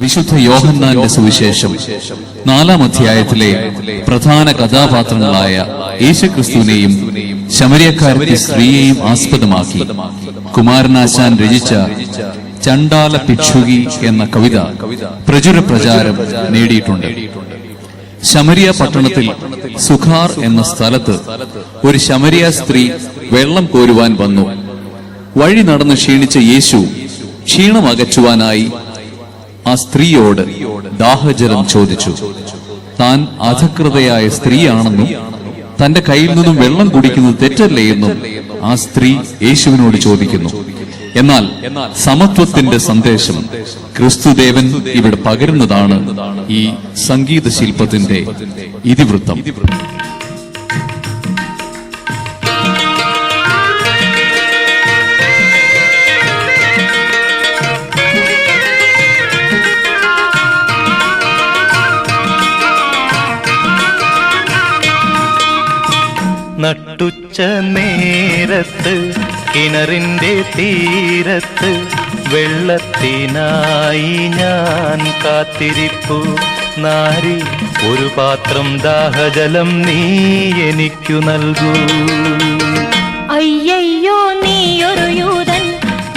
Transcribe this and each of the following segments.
വിശുദ്ധ യോഹന്നാന്റെ സുവിശേഷം 4-ാം അധ്യായത്തിലെ പ്രധാന കഥാപാത്രങ്ങളായ യേശുക്രിസ്തുവിനെയും ശമര്യക്കാരത്തി സ്ത്രീയെയും ആസ്പദമാക്കി കുമാരനാശാൻ രചിച്ച ചണ്ടാല ഭിക്ഷുകി എന്ന കവിത പ്രചുര പ്രചാരം നേടിയിട്ടുണ്ട്. ശമരിയ പട്ടണത്തിൽ സുഖാർ എന്ന സ്ഥലത്ത് ഒരു ശമരിയ സ്ത്രീ വെള്ളം കോരുവാൻ വന്നു. വഴി നടന്ന് ക്ഷീണിച്ച യേശു ക്ഷീണം അകറ്റുവാനായി ആ സ്ത്രീയോട് ദാഹജലം ചോദിച്ചു. താൻ അധകൃതയായ സ്ത്രീയാണെന്നും തന്റെ കയ്യിൽ നിന്നും വെള്ളം കുടിക്കുന്നത് തെറ്റല്ലേ എന്നും ആ സ്ത്രീ യേശുവിനോട് ചോദിക്കുന്നു. എന്നാൽ സമത്വത്തിന്റെ സന്ദേശം ക്രിസ്തുദേവൻ ഇവിടെ പകരുന്നതാണ് ഈ സംഗീത ശില്പത്തിന്റെ ഇതിവൃത്തം. നട്ടുച്ച നേരത്ത് കിണറിന്റെ തീരത്ത് വെള്ളത്തിനായി ഞാൻ കാത്തിരിപ്പു. നാരി, ഒരു പാത്രം ദാഹജലം നീ എനിക്കു നൽകൂ. അയ്യയ്യോ, നീയൊരു യൂതൻ,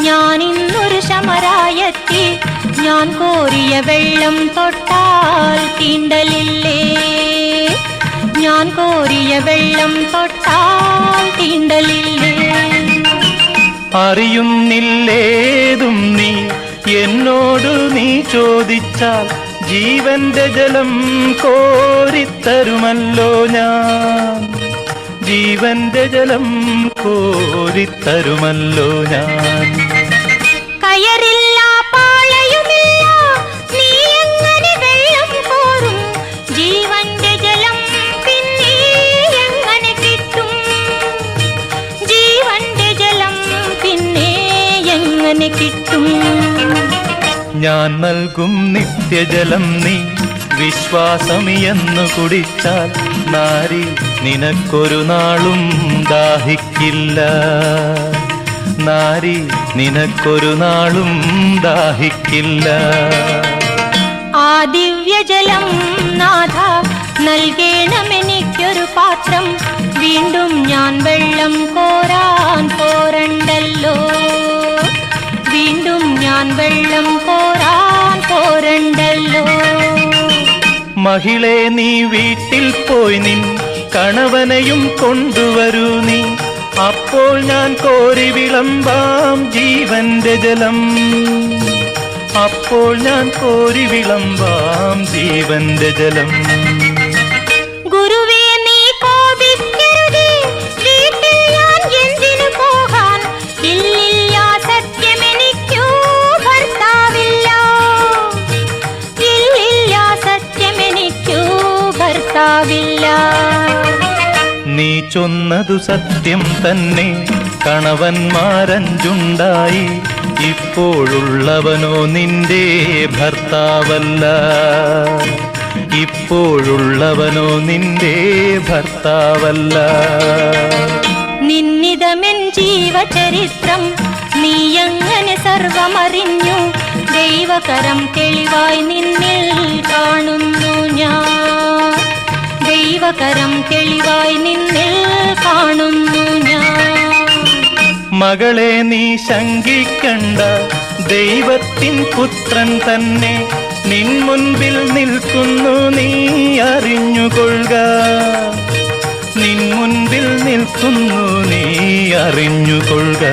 ഞാൻ ഇന്നൊരു ശമരായത്തി. ഞാൻ കോരിയ വെള്ളം തൊട്ടാൽ തീണ്ടലില്ലേ? ഞാൻ കോരിയ വെള്ളം തൊട്ടാൽ തീണ്ടലില്ലേ? അറിയുന്നില്ലേതും നീ എന്നോട് നീ ചോദിച്ചാൽ ജീവന്റെ ജലം കോരിത്തരുമല്ലോ ഞാൻ. ജീവന്റെ ജലം കോരിത്തരുമല്ലോ ഞാൻ. കയറില്ല, പാളയുമില്ല, നീ എങ്ങനെ വെള്ളം കോരും? ജീവന്റെ ജലം പിന്നെ എങ്ങനെ കിട്ടും? ജീവന്റെ ജലം പിന്നെ എങ്ങനെ കിട്ടും? ഞാൻ നൽകും നിത്യജലം നീ വിശ്വാസമിയെന്നു കുടിച്ചാൽ നാരി, നിനക്കൊരു നാളും ദാഹിക്കില്ല. നാരി, നിനക്കൊരു നാളും ദാഹിക്കില്ല. ആ ദിവ്യജലം നാഥ നൽകേണമെനിക്കൊരു പാത്രം. വീണ്ടും ഞാൻ വെള്ളം കോരാൻ പോരണ്ടല്ലോ. വീണ്ടും ഞാൻ വെള്ളം കോരാൻ പോരണ്ടല്ലോ. മഹിളെ, നീ വീട്ടിൽ പോയി നിൻ കണവനെയും കൊണ്ടുവരൂ നീ. അപ്പോൾ ഞാൻ കോരി വിളമ്പാം ജീവന്റെ ജലം. അപ്പോൾ ഞാൻ കോരി വിളമ്പാം ജീവന്റെ ജലം. ഗുരുവേ, നീ കോപിക്കരുതേ, വീട്ടിൽ ഞാൻ എന്തിനു പോകാൻ? ഇല്ലില്ല, സത്യമെനിക്കു ഭർത്താവില്ല. ഇല്ലില്ല, സത്യമെനിക്കു ഭർത്താവില്ല. നീ ചൊന്നതു സത്യം തന്നെ, കണവന്മാരഞ്ചുണ്ടായി. ഇപ്പോഴുള്ളവനോ നിന്റെ ഭർത്താവല്ല. ഇപ്പോഴുള്ളവനോ നിന്റെ ഭർത്താവല്ല. നിന്നിതമെൻ ജീവചരിത്രം, നീ എങ്ങനെ സർവമറിഞ്ഞു? ദൈവകരം തെളിവായി നിന്നിൽ കാണുന്നു ഞാൻ. ദൈവകരം തെളിവായി നിന്നിൽ കാണുന്നു ഞാൻ. മകളെ, നീ ശങ്കിക്കണ്ട, ദൈവത്തിൻ പുത്രൻ തന്നെ നിൻ മുൻപിൽ നിൽക്കുന്നു, നീ അറിഞ്ഞുകൊള്ളുക. നിൻ മുൻപിൽ നിൽക്കുന്നു, നീ അറിഞ്ഞുകൊള്ളുക.